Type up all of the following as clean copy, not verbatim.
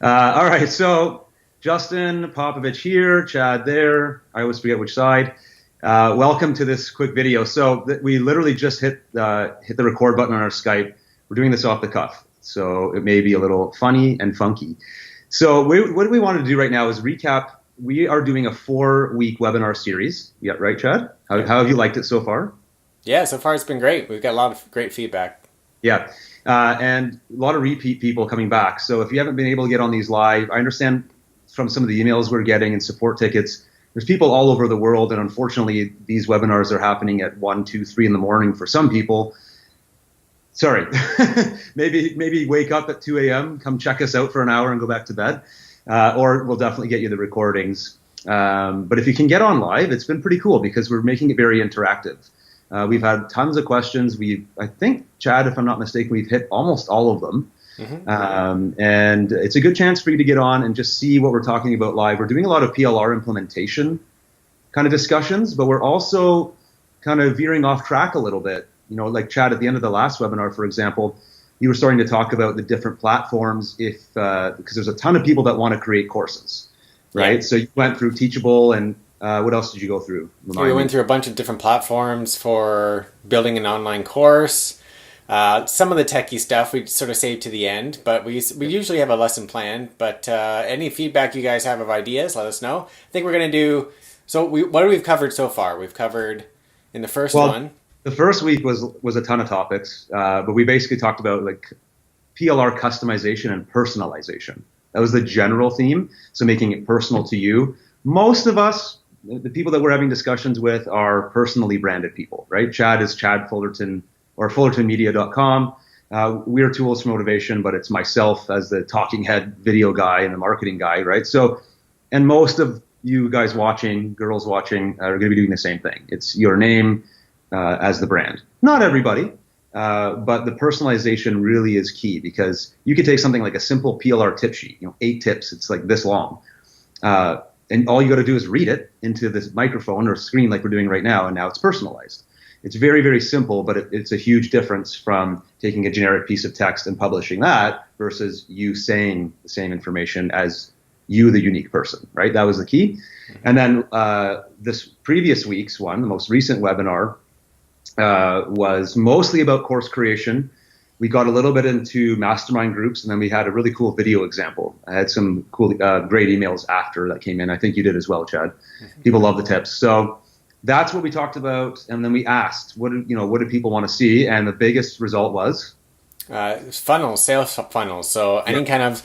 All right, so Justin Popovic here, Chad there. I always forget which side. Welcome to this quick video. So we literally just hit the record button on our Skype. We're doing this off the cuff, so it may be a little funny and funky. So what we want to do right now is recap. We are doing a 4-week webinar series. Yeah, right, Chad? How have you liked it so far? Yeah, so far it's been great. We've got a lot of great feedback. Yeah, and a lot of repeat people coming back. So if you haven't been able to get on these live, I understand from some of the emails we're getting and support tickets, there's people all over the world, and unfortunately, these webinars are happening at 1, 2, 3 in the morning for some people. Sorry, maybe wake up at 2 a.m., come check us out for an hour and go back to bed, or we'll definitely get you the recordings. But if you can get on live, it's been pretty cool because we're making it very interactive. We've had tons of questions. I think, Chad, if I'm not mistaken, we've hit almost all of them. And it's a good chance for you to get on and just see what we're talking about live. We're doing a lot of PLR implementation kind of discussions, but we're also kind of veering off track a little bit. You know, like Chad, at the end of the last webinar, for example, you were starting to talk about the different platforms because there's a ton of people that want to create courses, right? Yeah. So you went through Teachable and what else did you go through? We went through a bunch of different platforms for building an online course. Some of the techie stuff we sort of saved to the end, but we usually have a lesson planned. But any feedback you guys have of ideas, let us know. I think we're going to do, what have we covered so far? We've covered in the first one. The first week was a ton of topics, but we basically talked about like PLR customization and personalization. That was the general theme, so making it personal to you. Most of us, the people that we're having discussions with, are personally branded people, right? Chad is Chad Fullerton or FullertonMedia.com. We're tools for motivation, but it's myself as the talking head video guy and the marketing guy, right? So, and most of you guys watching, girls watching, are going to be doing the same thing. It's your name as the brand. Not everybody, but the personalization really is key because you could take something like a simple PLR tip sheet, 8 tips. It's like this long. And all you got to do is read it into this microphone or screen like we're doing right now, and now it's personalized. It's very, very simple, but it's a huge difference from taking a generic piece of text and publishing that versus you saying the same information as you, the unique person, right? That was the key. And then this previous week's one, the most recent webinar, was mostly about course creation. We got a little bit into mastermind groups, and then we had a really cool video example. I had some cool, great emails after that came in. I think you did as well, Chad. People love the tips. So that's what we talked about, and then we asked, what do people want to see? And the biggest result was funnels, sales funnels. So any kind of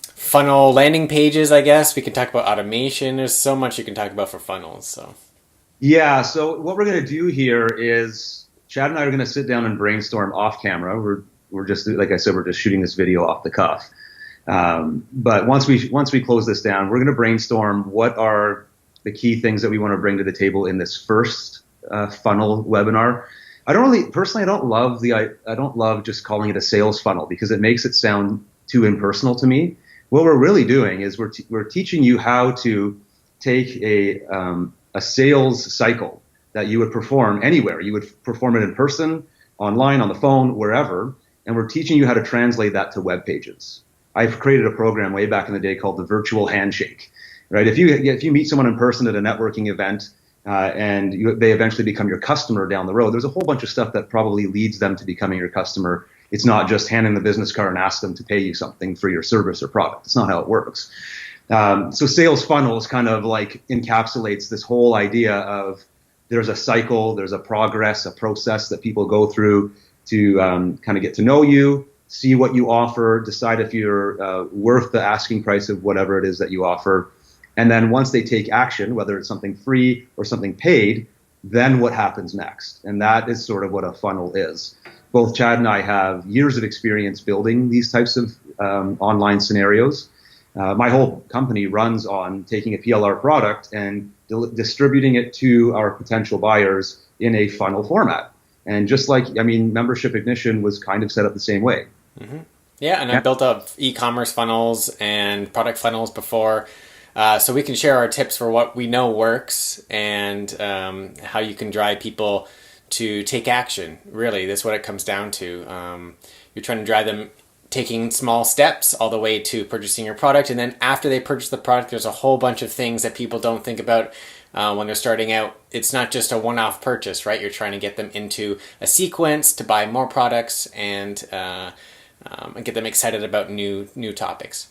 funnel landing pages, I guess. We can talk about automation. There's so much you can talk about for funnels. So yeah. So what we're going to do here is Chad and I are going to sit down and brainstorm off camera. We're just, like I said, we're just shooting this video off the cuff. But once we close this down, we're going to brainstorm what are the key things that we want to bring to the table in this first funnel webinar. I don't love just calling it a sales funnel because it makes it sound too impersonal to me. What we're really doing is we're teaching you how to take a sales cycle that you would perform anywhere. You would perform it in person, online, on the phone, wherever, and we're teaching you how to translate that to web pages. I've created a program way back in the day called the virtual handshake. Right? If you meet someone in person at a networking event and they eventually become your customer down the road, there's a whole bunch of stuff that probably leads them to becoming your customer. It's not just hand in the business card and ask them to pay you something for your service or product. It's not how it works. So sales funnels kind of like encapsulates this whole idea of there's a cycle, there's a progress, a process that people go through to kind of get to know you, see what you offer, decide if you're worth the asking price of whatever it is that you offer. And then once they take action, whether it's something free or something paid, then what happens next? And that is sort of what a funnel is. Both Chad and I have years of experience building these types of online scenarios. My whole company runs on taking a PLR product and distributing it to our potential buyers in a funnel format. And just like, Membership Ignition was kind of set up the same way. Mm-hmm. Yeah, and I built up e-commerce funnels and product funnels before. So we can share our tips for what we know works and how you can drive people to take action. Really, that's what it comes down to. You're trying to drive them taking small steps all the way to purchasing your product. And then after they purchase the product, there's a whole bunch of things that people don't think about when they're starting out. It's not just a one-off purchase, right? You're trying to get them into a sequence to buy more products and get them excited about new topics.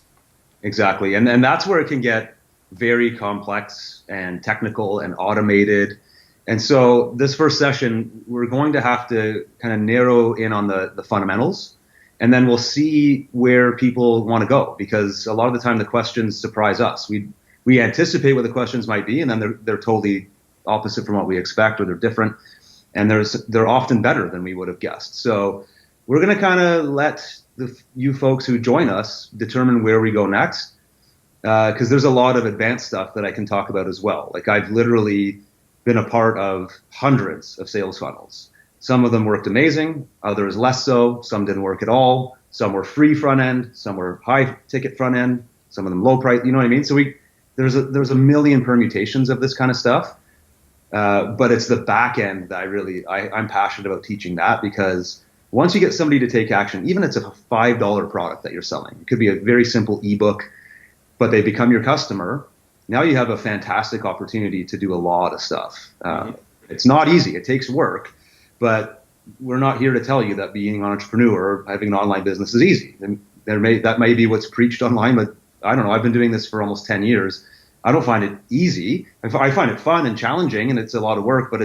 Exactly. And that's where it can get very complex and technical and automated. And so this first session, we're going to have to kind of narrow in on the fundamentals, and then we'll see where people want to go, because a lot of the time the questions surprise us. We anticipate what the questions might be, and then they're totally opposite from what we expect, or they're different, and they're often better than we would have guessed. So we're going to kind of let you folks who join us determine where we go next, because there's a lot of advanced stuff that I can talk about as well. Like, I've literally been a part of hundreds of sales funnels. Some of them worked amazing, others less so. Some didn't work at all. Some were free front end, some were high ticket front end, some of them low price. You know what I mean? So there's a million permutations of this kind of stuff. But it's the back end that I'm passionate about teaching that, because once you get somebody to take action, even if it's a $5 product that you're selling, it could be a very simple ebook, but they become your customer. Now you have a fantastic opportunity to do a lot of stuff. It's not easy. It takes work. But we're not here to tell you that being an entrepreneur or having an online business is easy. And that may be what's preached online, but I don't know. I've been doing this for almost 10 years. I don't find it easy. I find it fun and challenging, and it's a lot of work, but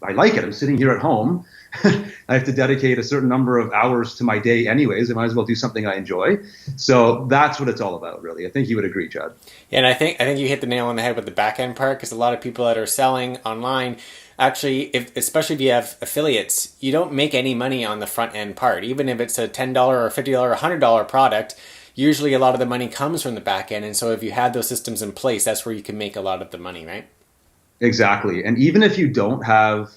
I like it. I'm sitting here at home. I have to dedicate a certain number of hours to my day anyways. I might as well do something I enjoy. So that's what it's all about, really. I think you would agree, Chad. Yeah, and I think you hit the nail on the head with the back end part, because a lot of people that are selling online, actually, especially if you have affiliates, you don't make any money on the front end part. Even if it's a $10 or $50 or $100 product, usually a lot of the money comes from the back end. And so if you had those systems in place, that's where you can make a lot of the money, right? Exactly. And even if you don't have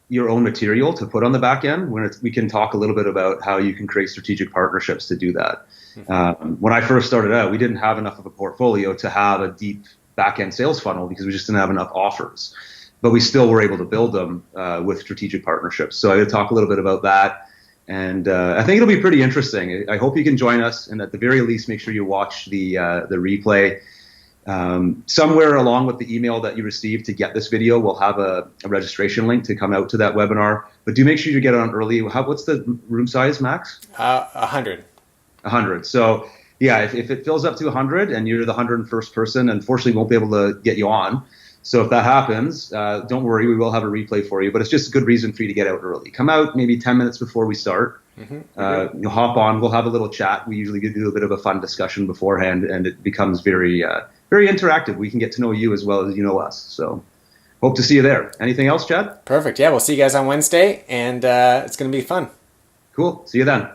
your own material to put on the back end, we can talk a little bit about how you can create strategic partnerships to do that. When I first started out, we didn't have enough of a portfolio to have a deep back end sales funnel, because we just didn't have enough offers. But we still were able to build them with strategic partnerships. So I will talk a little bit about that. And I think it'll be pretty interesting. I hope you can join us. And at the very least, make sure you watch the replay. Somewhere along with the email that you received to get this video, we'll have a registration link to come out to that webinar. But do make sure you get it on early. What's the room size, Max? 100. 100. So yeah, if it fills up to 100 and you're the 101st person, unfortunately, we won't be able to get you on. So if that happens, don't worry, we will have a replay for you. But it's just a good reason for you to get out early. Come out maybe 10 minutes before we start. You'll hop on. We'll have a little chat. We usually do a bit of a fun discussion beforehand, and it becomes very interactive. We can get to know you as well as you know us. So hope to see you there. Anything else, Chad? Perfect. Yeah, we'll see you guys on Wednesday, and it's going to be fun. Cool. See you then.